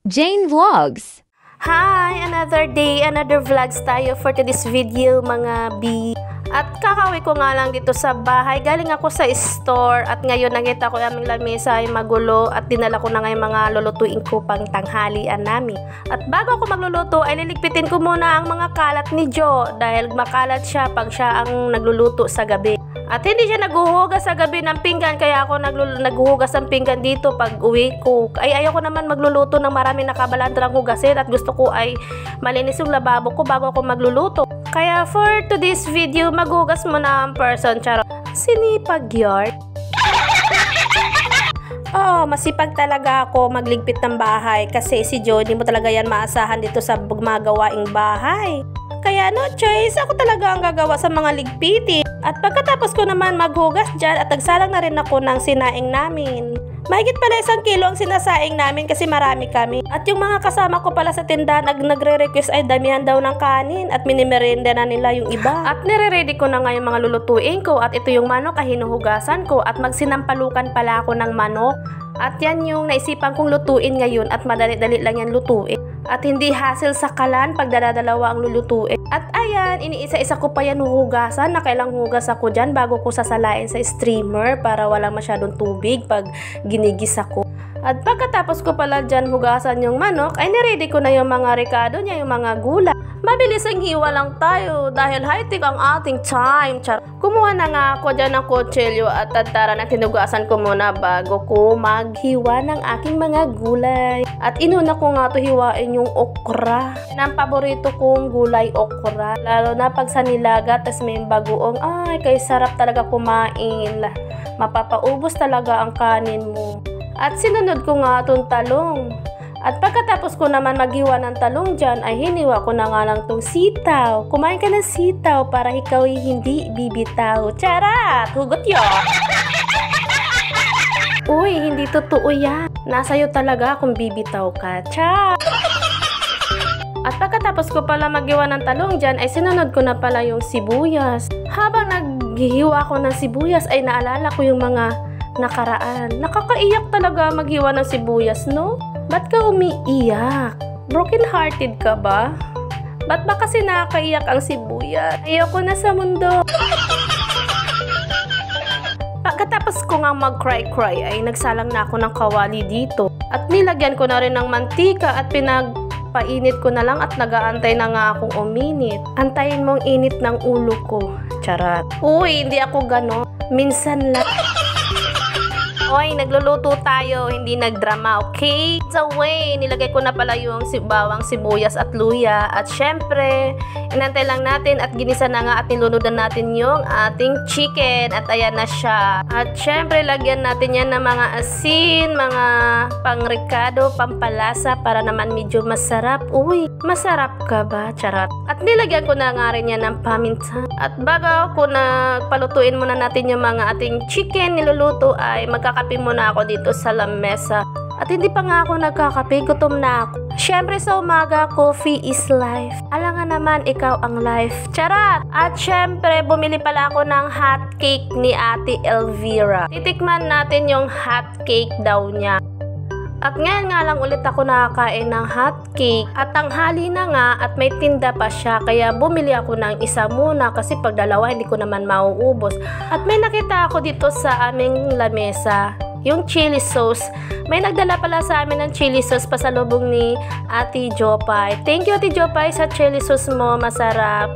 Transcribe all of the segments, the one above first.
Jane Vlogs. Hi! Another day, another vlogs tayo for today's video mga B. At kakauwi ko nga lang dito sa bahay. Galing ako sa store at ngayon nakita ko yung aming lamesa ay magulo at dinala ko na nga yung mga lulutuin ko pang tanghalian namin. At bago ako magluluto ay liligpitin ko muna ang mga kalat ni Jo dahil makalat siya pag siya ang nagluluto sa gabi. At hindi siya naghuhugas sa gabi ng pinggan kaya ako naghuhugas ng pinggan dito pag uwi ko. Ay ayoko naman magluluto ng marami nakabalandrang hugasin at gusto ko ay malinis yung lababo ko bago ako magluluto. Kaya for today's video, maghugas muna ang person. Charot. Sinipag yard. Oh, masipag talaga ako magligpit ng bahay kasi si Jo, hindi mo talaga yan maasahan dito sa gumagawaing bahay. Kaya no choice, ako talaga ang gagawa sa mga ligpitin. At pagkatapos ko naman maghugas dyan at nagsalang na rin ako ng sinaing namin. Mahigit pala 1 kilo ang sinasaing namin kasi marami kami. At yung mga kasama ko pala sa tindahan nagre-request ay damihan daw ng kanin at minimerenda na nila yung iba. At nire-ready ko na nga yung mga lulutuin ko at ito yung manok ay hinuhugasan ko at magsinampalukan pala ako ng manok. At yan yung naisipan kong lutuin ngayon at madali-dali lang yan lutuin. At hindi hassle sa kalan pag dadalawa ang lulutuin. At ayan, iniisa-isa ko pa yan huhugasan. Nakailang hugas ako dyan bago ko sasalain sa steamer para walang masyadong tubig pag ginigisa ko. At pagkatapos ko pala dyan hugasan yung manok, ay niready ko na yung mga rekado niya, yung mga gulay. Mabilis ang hiwa lang tayo dahil high-tech ang ating time. Kumuha na nga ako dyan ng kutsilyo at tantara na tinugasan ko muna bago ko maghiwa ng aking mga gulay. At inuna ko nga to hiwain yung okra. Yan ang paborito kong gulay, okra. Lalo na pag sa nilaga, tas may bagoong, ay kay sarap talaga kumain. Mapapaubos talaga ang kanin mo. At sinunod ko nga itong talong. At pagkatapos ko naman maghiwa ng talong dyan, ay hiniwa ko na nga lang itong sitaw. Kumain ka ng sitaw para ikaw ay hindi bibitaw. Charat! Hugot yun! Uy, hindi totoo yan. Nasa'yo talaga kung bibitaw ka. Charat! At pagkatapos ko pala maghiwa ng talong dyan, ay sinunod ko na pala yung sibuyas. Habang naghiwa ko ng sibuyas, ay naalala ko yung mga nakaraan. Nakakaiyak talaga maghiwa ng sibuyas, no? Ba't ka umiiyak? Broken hearted ka ba? Ba't ba kasi nakakaiyak ang sibuyas? Ayoko na sa mundo. Pagkatapos ko nga mag-cry-cry ay nagsalang na ako ng kawali dito. At nilagyan ko na rin ng mantika at pinagpainit ko na lang at nagaantay na nga akong uminit. Antayin mong init ng ulo ko. Charat. Uy, hindi ako gano'n. Minsan lang. Oy, nagluluto tayo, hindi nagdrama, okay? It's way, nilagay ko na pala yung bawang sibuyas at luya. At syempre, inantay lang natin at ginisa na nga at nilunudan natin yung ating chicken. At ayan na siya. At syempre, lagyan natin yan ng mga asin, mga pangrikado, pampalasa para naman medyo masarap. Uy, masarap ka ba? Charot. At nilagyan ko na nga rin yan ng paminta. At bago ko na palutuin muna natin yung mga ating chicken niluluto ay magkakape muna ako dito sa lamesa. At hindi pa nga ako nagkakape, gutom na ako. Syempre sa umaga, coffee is life. Alangan naman, ikaw ang life. Charot! At syempre, bumili pala ako ng hot cake ni Ate Elvira. Titikman natin yung hot cake daw niya. At ngayon nga lang ulit ako nakakain ng hot cake. At tanghali na nga at may tinda pa siya. Kaya bumili ako ng isa muna kasi pag dalawa hindi ko naman mauubos. At may nakita ako dito sa aming lamesa. Yung chili sauce. May nagdala pala sa amin ng chili sauce pasalubong ni Ate Jopay. Thank you Ate Jopay sa chili sauce mo. Masarap.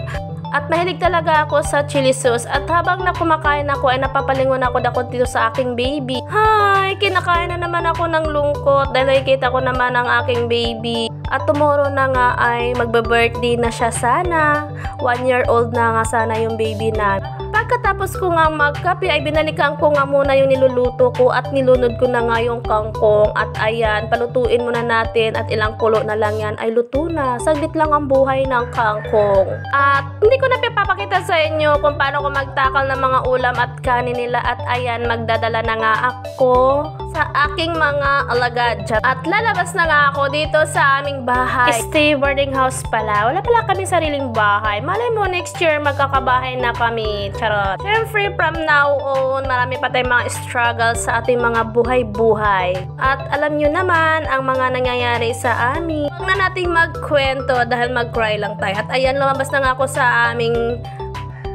At mahilig talaga ako sa chili sauce. At habang kumakain ako ay napapalingon ako dito sa aking baby. Hi! Kinakain na naman ako ng lungkot dahil nakikita ko naman ang aking baby. At tomorrow na nga ay magbe-birthday na siya sana. 1 year old na nga sana yung baby na. Pagkatapos ko nga magkape ay binalikan ko nga muna yung niluluto ko at nilunod ko na nga yung kangkong. At ayan, palutuin muna natin at ilang kulo na lang yan ay luto na. Saglit lang ang buhay ng kangkong. At hindi ko na pinapakita sa inyo kung paano ko magtakal ng mga ulam at kanin nila. At ayan, magdadala na nga ako sa aking mga alagad. At lalabas na nga ako dito sa aming bahay. Stay boarding house pala. Wala pala kami sariling bahay. Malay mo next year magkakabahay na kami. Charot. Siyempre from now on, marami pa tayong mga struggles sa ating mga buhay-buhay. At alam nyo naman ang mga nangyayari sa amin. Huwag na nating magkwento dahil mag-cry lang tayo. At ayan, lumabas na nga ako sa aming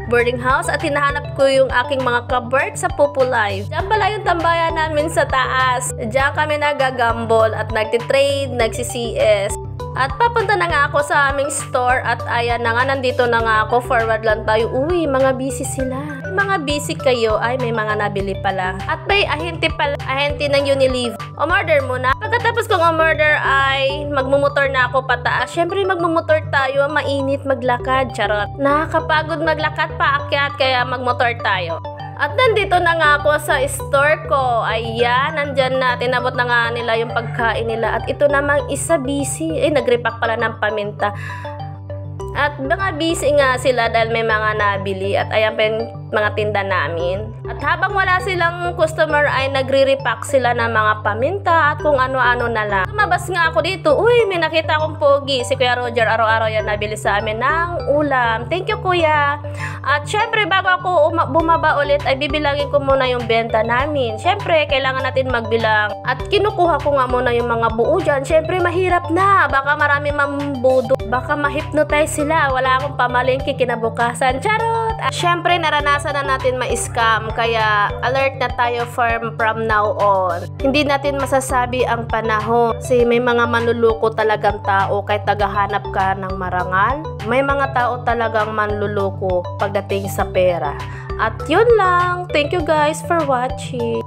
boarding house at hinahanap ko yung aking mga kabird sa Pupu Live. Diyan pala yung tambayan namin sa taas. Diyan kami nagagambol at nagtitrade, nagsi-CS. At papunta na nga ako sa aming store at ayan na nga, nandito na nga ako. Forward lang tayo. Uy, mga busy sila. Mga busy kayo. Ay, may mga nabili pala. At may ahente pala. Ahente ng Unilever. Umorder muna. Pagkatapos kong umorder ay magmumotor na ako pataas. Siyempre, magmumotor tayo. Mainit maglakad. Charot. Nakakapagod maglakad paakyat kaya magmotor tayo. At nandito na nga ako sa store ko. Ayan, nandyan na. Tinabot na nga nila yung pagkain nila. At ito namang isa busy. Nag-repack pala ng paminta. At mga busy nga sila dahil may mga nabili. At ayan pa yung mga tinda namin. At habang wala silang customer ay nagre-repack sila ng mga paminta at kung ano-ano na lang. Lumabas nga ako dito. Uy, may nakita akong pogi. Si Kuya Roger, araw-araw yan nabili sa amin ng ulam. Thank you, Kuya. At syempre, bago ako bumaba ulit, ay bibilangin ko muna yung benta namin. Syempre, kailangan natin magbilang. At kinukuha ko nga muna yung mga buo dyan. Syempre, mahirap na. Baka marami mambudo. Baka ma-hypnotize sila. Wala akong pamalingki kinabukasan. Charot! At syempre, naranasan na natin ma-scam. Kaya, alert na tayo from now on. Hindi natin masasabi ang panahon. Kasi may mga manluloko talagang tao kahit tagahanap ka ng marangal. May mga tao talagang manluloko pagdating sa pera. At yun lang. Thank you guys for watching.